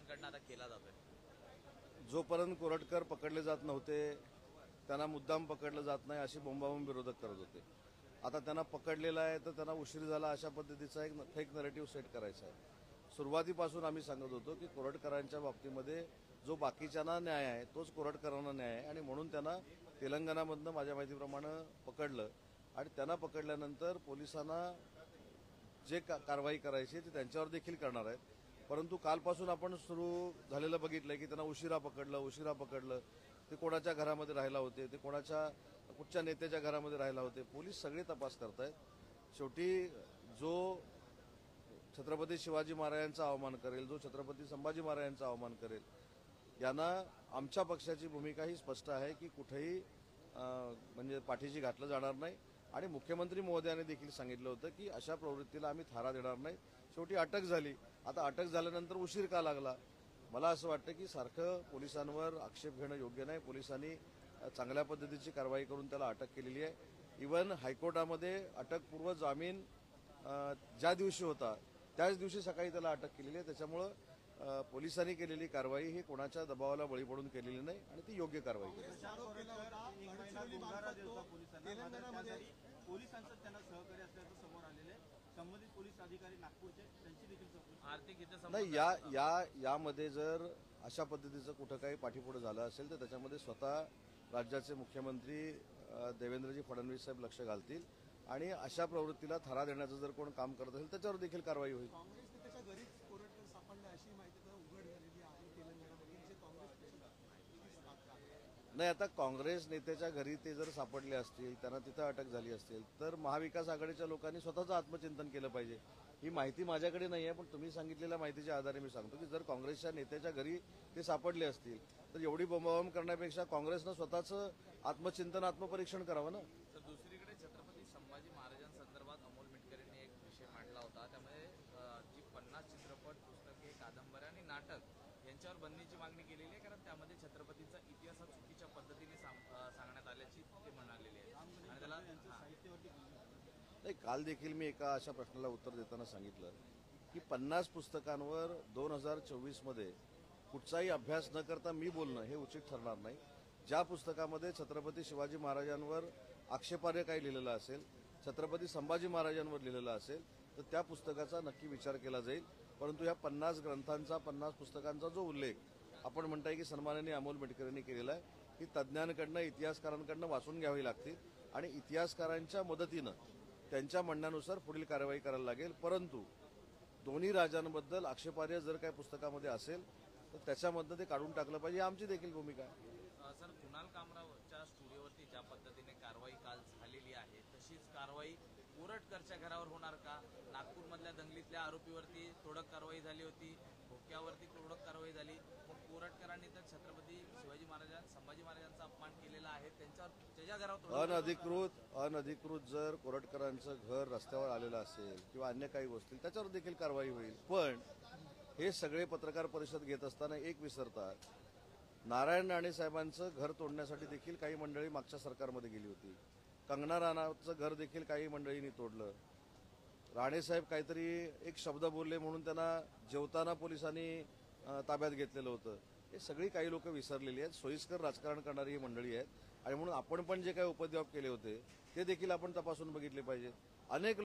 पोलिसांकडनं आता केला जातोय? जोपर्यंत कोरटकर पकडले जात नव्हते त्यांना मुद्दाम पकडलं जात नाही अशी बोंबाबोंब विरोधक करत होते. आता त्यांना पकडलेलं आहे तर त्यांना उशीर झाला अशा पद्धतीचा एक फेक नरेटिव्ह सेट करायचा आहे. सुरुवातीपासून आम्ही सांगत होतो की कोरटकरांच्या बाबतीमध्ये जो बाकीच्यांना न्याय आहे तोच कोरटकरांना न्याय आहे आणि म्हणून त्यांना तेलंगणामधनं माझ्या माहितीप्रमाणे पकडलं आणि त्यांना पकडल्यानंतर पोलिसांना जे कारवाई करायची ती त्यांच्यावर देखील करणार आहेत. परंतु कालपासून आपण सुरू झालेलं बघितलंय की त्यांना उशिरा पकडलं, ते कोणाच्या घरामध्ये राहिला होते, ते कुठच्या नेत्याच्या घरामध्ये राहिला होते, पोलीस सगळे तपास करतायत. शेवटी जो छत्रपती शिवाजी महाराजांचा अवमान करेल, जो छत्रपती संभाजी महाराजांचा अवमान करेल, यांना आमच्या पक्षाची भूमिका ही स्पष्ट आहे की कुठेही म्हणजे पाठीशी घातलं जाणार नाही आणि मुख्यमंत्री महोदयांनी देखील सांगितलं होतं की अशा प्रवृत्तीला आम्ही थारा देणार नाही. शेवटी अटक झाली. आता अटक झाल्यानंतर उशीर का लागला? मला असं वाटतं की सारखं पोलिसांवर आक्षेप घेणं योग्य नाही. पोलिसांनी चांगल्या पद्धतीची कारवाई करून त्याला अटक केलेली आहे. इव्हन हायकोर्टामध्ये अटकपूर्व जामीन ज्या दिवशी होता त्याच दिवशी सकाळी त्याला अटक केलेली आहे. त्याच्यामुळं पोलिसांनी केलेली कारवाई ही कोणाच्या दबावाला बळी पडून केलेली नाही आणि ती योग्य कारवाई केली. पोलिसांचं त्यांना सहकार्य असल्याचं समोर आलेलं आहे. संबंधित पोलीस अधिकारी नागपूरचे त्यांची देखील चौकशी आर्थिक नाही. यामध्ये जर अशा पद्धतीचं कुठं काही पाठीपुढे झालं असेल तर त्याच्यामध्ये स्वतः राज्याचे मुख्यमंत्री देवेंद्रजी फडणवीस साहेब लक्ष घालतील आणि अशा प्रवृत्तीला थारा देण्याचं जर कोण काम करत असेल त्याच्यावर देखील कारवाई होईल. काँग्रेस नेत्याच्या घरीच कोरटकर सापडले अशी माहिती उघड झालेली आहे तेलंगणामध्ये, जे काँग्रेस नाही. आता काँग्रेस नेत्याच्या घरी ते जर सापडले असतील, त्यांना तिथं अटक झाली असेल तर महाविकास आघाडीच्या लोकांनी स्वतःचं आत्मचिंतन केलं पाहिजे. ही माहिती माझ्याकडे नाही आहे, पण तुम्ही सांगितलेल्या माहितीच्या आधारे मी सांगतो की जर काँग्रेसच्या नेत्याच्या घरी ते सापडले असतील तर एवढी बोंबाबोंब करण्यापेक्षा काँग्रेसनं स्वतःचं आत्मचिंतन आत्मपरीक्षण करावं ना. तर दुसरीकडे छत्रपती संभाजी महाराजांसंदर्भात अमोल मिटकरींनी एक विषय मांडला होता. त्यामध्ये जी 50 चित्रपट, पुस्तके, कादंबऱ्या आणि नाटक यांच्यावर बंदीची मागणी केलेली आहे, कारण त्यामध्ये छत्रपतींचा इतिहास हा चुकीच्या पद्धतीने सांगण्यात आल्याची ते म्हणालेली आहे आणि त्याला नाही. काल देखील मी एका अशा प्रश्नाला उत्तर देताना सांगितलं की 50 पुस्तकांवर 2024मध्ये कुठचाही अभ्यास न करता मी बोलणं हे उचित ठरणार नाही. ज्या पुस्तकामध्ये छत्रपती शिवाजी महाराजांवर आक्षेपार्ह काही लिहिलेलं असेल, छत्रपती संभाजी महाराजांवर लिहिलेलं असेल तर त्या पुस्तकाचा नक्की विचार केला जाईल. परंतु या 50 ग्रंथांचा, 50 पुस्तकांचा जो उल्लेख आपण म्हणताय की सन्माननीय अमोल मिटकरींनी केलेला आहे, ही तज्ज्ञांकडनं, इतिहासकारांकडनं वाचून घ्यावी लागतील आणि इतिहासकारांच्या मदतीनं त्यांच्या म्हणण्यानुसार पुढील कारवाई करायला लागेल. परंतु दोन्ही राजांबद्दल आक्षेपार्ह जर काही पुस्तकामध्ये असेल तर त्याच्यामधनं ते काढून टाकलं पाहिजे, आमची देखील भूमिका आहे. सर, कुणाल कामरावच्या स्टुडिओवरती ज्या पद्धतीने कारवाई काल झालेली आहे तशीच कारवाई कोरटकरच्या घरावर होणार का? नागपूरमधल्या दंगलीतल्या आरोपीवरती तोडक कारवाई झाली होती, भोक्यावरती तोडक कारवाई झाली, मग कोरटकरांनी तर छत्रपती शिवाजी महाराजांचा, संभाजी महाराजांचा अपमान केलेला आहे, त्याच्या घरावर अनधिकृत जर कोरटकरांचं घर रस्त्यावर आलेलं असेल किंवा अन्य काही गोष्टी त्याच्यावर देखील कारवाई होईल. पण हे सगळे पत्रकार परिषद घेत असताना एक विसरतात, नारायण राणे साहेबांचं घर तोडण्यासाठी देखील काही मंडळी मागच्या सरकारमध्ये गेली होती. कंगना राणावतचं घर देखील काही मंडळींनी तोडलं. राणेसाहेब काहीतरी एक शब्द बोलले म्हणून त्यांना जेवताना पोलिसांनी ताब्यात घेतलेलं होतं. हे सगळी काही लोक विसरलेली आहेत. सोयीस्कर राजकारण करणारी ही मंडळी आहेत आणि म्हणून आपण पण जे काही उपद्व्याप केले होते ते देखील आपण तपासून बघितले पाहिजे. अनेक